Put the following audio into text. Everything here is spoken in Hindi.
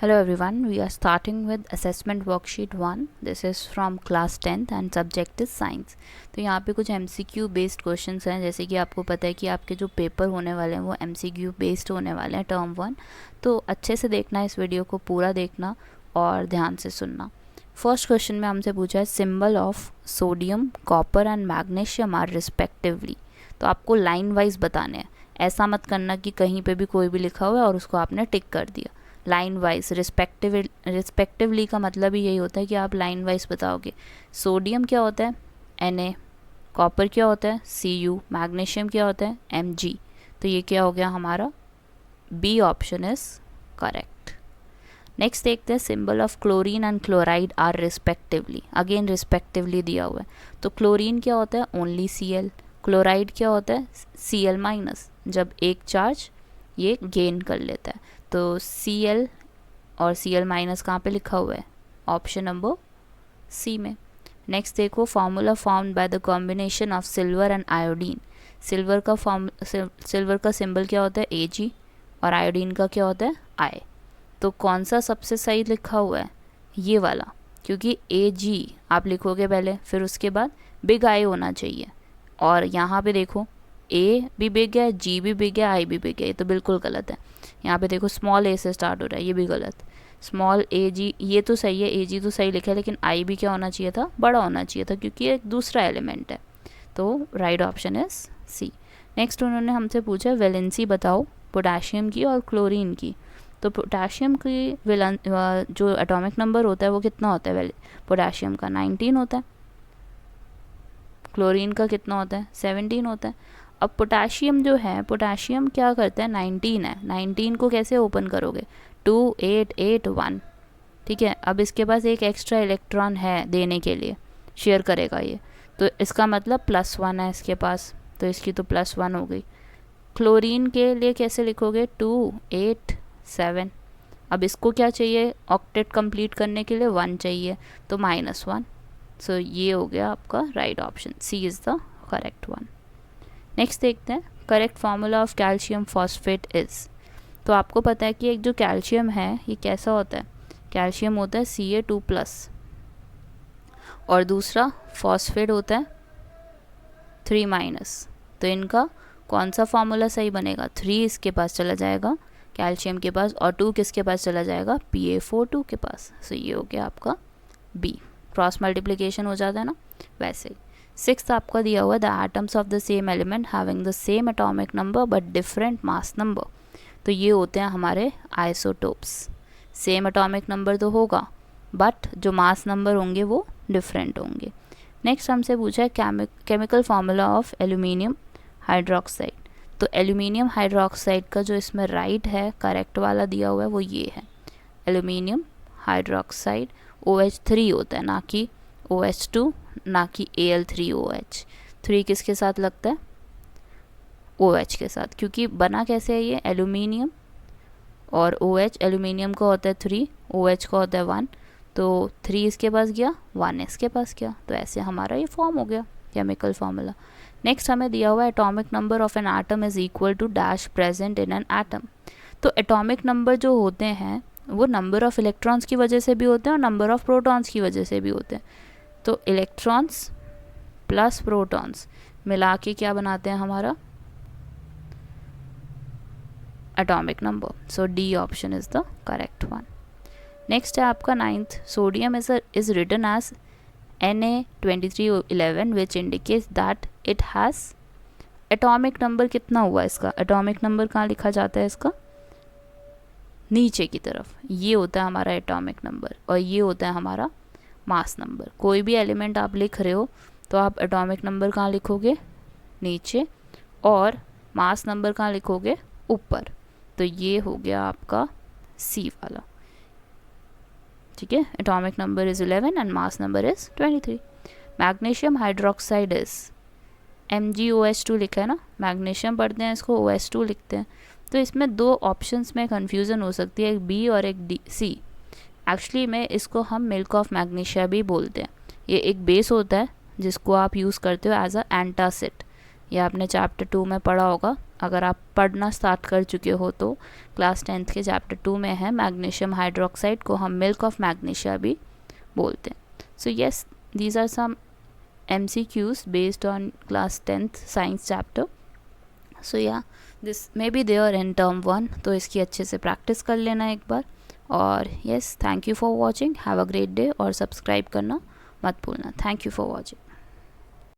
Hello everyone, we are starting with assessment worksheet 1. This is from class 10th and subject is science. तो यहाँ पे कुछ MCQ बेस्ड क्वेश्चंस हैं, जैसे कि आपको पता है कि आपके जो पेपर होने वाले हैं वो MCQ बेस्ड होने वाले हैं टर्म 1. तो अच्छे से देखना, इस वीडियो को पूरा देखना और ध्यान से सुनना. फर्स्ट क्वेश्चन में हमसे पूछा है symbol of sodium, copper and magnesium are respectively. तो आपको लाइन वाइज बताने हैं, ऐसा मत करना कि कहीं पे भी कोई भी लिखा हुआ है और उसको आपने टिक कर दिया. लाइन वाइज रिस्पेक्टिवली का मतलब ही यही होता है कि आप लाइन वाइज बताओगे. सोडियम क्या होता है Na, कॉपर क्या होता है Cu, मैग्नीशियम क्या होता है Mg. तो ये क्या हो गया हमारा B option is correct. Next देखते हैं symbol of chlorine and chloride are respectively. Again respectively दिया हुआ है. तो क्लोरीन क्या होता है ओनली Cl, क्लोराइड क्या होता है Cl माइनस. जब एक चार्ज ये गेन कर लेता है तो Cl और Cl माइनस कहाँ पे लिखा हुआ है ऑप्शन नंबर सी में. नेक्स्ट देखो formula formed by the combination of silver and iodine. Silver का सिंबल क्या होता है Ag और आयोडीन का क्या होता है I. तो कौन सा सबसे सही लिखा हुआ है ये वाला, क्योंकि Ag आप लिखोगे पहले, फिर उसके बाद बिग I होना चाहिए. और यहाँ पे देखो A भी बिग है, G भी बिग है, I भी बिग है. ये तो बिल्कुल गलत है. यहाँ पे देखो स्मॉल A से स्टार्ट हो रहा है, ये भी गलत. स्मॉल Ag ये तो सही है, Ag तो सही लिखा है, लेकिन I भी क्या होना चाहिए था बड़ा होना चाहिए था, क्योंकि ये एक दूसरा एलिमेंट है. तो right option is C. Next उन्होंने हमसे पूछा वैलेंसी बताओ पोटाशियम की और क्लोरीन की. तो पोटाशियम की जो एटॉमिक नंबर होता है वो कितना होता है पोटाशियम का 19 होता है. क्लोरीन का कितना होता है 17 होता है. अब पोटाशियम जो है, पोटाशियम क्या करता है 19 है. 19 को कैसे ओपन करोगे 2 8 8 1. ठीक है. अब इसके पास एक एक्स्ट्रा इलेक्ट्रॉन है देने के लिए, शेयर करेगा ये, तो इसका मतलब +1 है इसके पास, तो इसकी तो +1 हो गई. क्लोरीन के लिए कैसे लिखोगे 2 8 7. अब इसको क्या चाहिए ऑक्टेट कंप्लीट करने के लिए 1 चाहिए, तो -1. सो ये हो गया आपका right option, C is the correct one. Next देखते हैं correct formula of calcium phosphate is. तो आपको पता है कि एक जो कैल्शियम है ये कैसा होता है, कैल्शियम होता है Ca2+, और दूसरा फॉस्फेट होता है 3-. तो इनका कौन सा फार्मूला सही बनेगा 3 इसके पास चला जाएगा कैल्शियम के पास, और 2 किसके पास चला जाएगा Pa4 के पास. सो ये हो गया आपका बी. क्रॉस मल्टीप्लिकेशन हो जाता है ना वैसे ही. 6th आपका दिया हुआ the atoms of the same element having the same atomic number but different mass number. तो ये होते हैं हमारे आइसोटोप्स. सेम एटॉमिक नंबर तो होगा बट जो मास नंबर होंगे वो डिफरेंट होंगे. नेक्स्ट हमसे पूछा है chemical formula of aluminium hydroxide. तो एल्यूमिनियम हाइड्रोक्साइड का जो इसमें राइट है करेक्ट वाला दिया हुआ है वो ये है. एल्यूमिनियम हाइड्रोक्साइड OH3 होता है, ना कि OH2, ना कि Al3OH. 3 किसके साथ लगता है OH के साथ, क्योंकि बना कैसे है ये एल्यूमिनियम और OH. एल्यूमिनियम का होता है 3, OH का होता है 1, तो 3 इसके पास गया 1 इसके पास गया. तो ऐसे हमारा ये फॉर्म हो गया केमिकल फार्मूला. नेक्स्ट हमें दिया हुआ atomic number of an atom is equal to dash present in an atom. तो एटॉमिक नंबर जो होते हैं वो नंबर ऑफ इलेक्ट्रॉन्स की वजह से भी होते हैं और नंबर ऑफ प्रोटॉन्स की वजह से भी होते हैं. तो इलेक्ट्रॉन्स प्लस प्रोटॉन्स मिला के क्या बनाते हैं हमारा atomic number. So D option is the correct one. Next है आपका 9th sodium is written as Na2311 which indicates that it has atomic number कितना हुआ इसका. एटॉमिक नंबर कहाँ लिखा जाता है इसका नीचे की तरफ. ये होता है हमारा एटॉमिक नंबर और ये होता है हमारा मास नंबर. कोई भी एलिमेंट आप लिख रहे हो तो आप एटॉमिक नंबर कहाँ लिखोगे नीचे और मास नंबर कहाँ लिखोगे ऊपर. तो ये हो गया आपका सी वाला. ठीक है. Atomic number is 11 and mass number is 23. Magnesium hydroxide is MgOH2 लिखा है ना, मैग्नीशियम पढ़ते हैं इसको OH2 लिखते हैं. तो इसमें 2 ऑप्शंस में कन्फ्यूज़न हो सकती है, एक बी और एक डी सी. एक्चुअली में इसको हम मिल्क ऑफ मैग्नीशिया भी बोलते हैं. ये एक बेस होता है जिसको आप यूज़ करते हो एज अ एंटासिड. ये आपने चैप्टर 2 में पढ़ा होगा अगर आप पढ़ना स्टार्ट कर चुके हो तो क्लास 10th के चैप्टर 2 में है, मैग्नीशियम हाइड्रोक्साइड को हम मिल्क ऑफ मैग्नीशिया भी बोलते हैं। So yes, these are some MCQs based on class 10th science chapter. So yeah, this may be there in term 1, तो इसकी अच्छे से प्रैक्टिस कर लेना एक बार। और yes, thank you for watching, have a great day, और सब्सक्राइब करना मत भूलना। Thank you for watching.